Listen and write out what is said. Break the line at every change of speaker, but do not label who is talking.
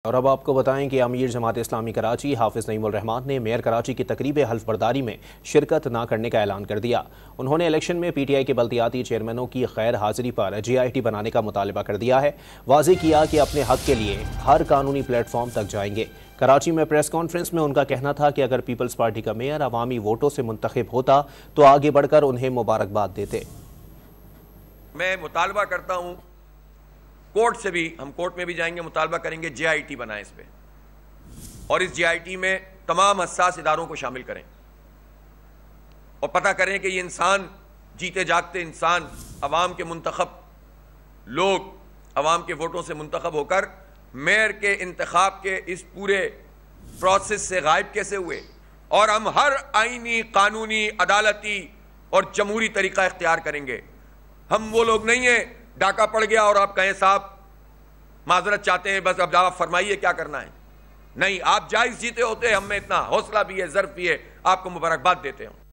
اور اب آپ کو بتائیں کہ امیر جماعت اسلامی کراچی حافظ نعیم الرحمان نے میئر کراچی کی تقریب حلف برداری میں شرکت نہ کرنے کا اعلان کر دیا۔ انہوں نے الیکشن میں پی ٹی آئی کے بلدیاتی چیئرمینوں کی غیر حاضری پر جے آئی ٹی بنانے کا مطالبہ کر دیا ہے۔ واضح کیا کہ اپنے حق کے لیے ہر قانونی پلیٹ فارم تک جائیں گے۔ کراچی میں پریس کانفرنس میں ان کا کہنا تھا کہ اگر پیپلز پارٹی کا میئر عوامی ووٹوں سے منتخب ہوتا تو آگے بڑھ کر انہیں مبارکباد دیتے۔
میں مطالبہ کرتا ہوں کورٹ سے بھی، ہم کورٹ میں بھی جائیں گے، مطالبہ کریں گے جے آئی ٹی بنائیں اس پہ، اور اس جے آئی ٹی میں تمام حساس اداروں کو شامل کریں اور پتہ کریں کہ یہ انسان، جیتے جاگتے انسان، عوام کے منتخب لوگ، عوام کے ووٹوں سے منتخب ہو کر میئر کے انتخاب کے اس پورے پروسیس سے غائب کیسے ہوئے، اور ہم ہر آئینی، قانونی، عدالتی اور جمہوری طریقہ اختیار کریں گے۔ ہم وہ لوگ نہیں ہیں ڈاکہ پڑ گیا اور آپ کہیں صاحب معذرت چاہتے ہیں، بس اب آپ فرمائیے کیا کرنا ہے۔ نہیں، آپ جائز جیتے ہوتے، ہم میں اتنا حوصلہ بھی ہے، ظرف بھی ہے، آپ کو مبارکباد دیتے ہوں۔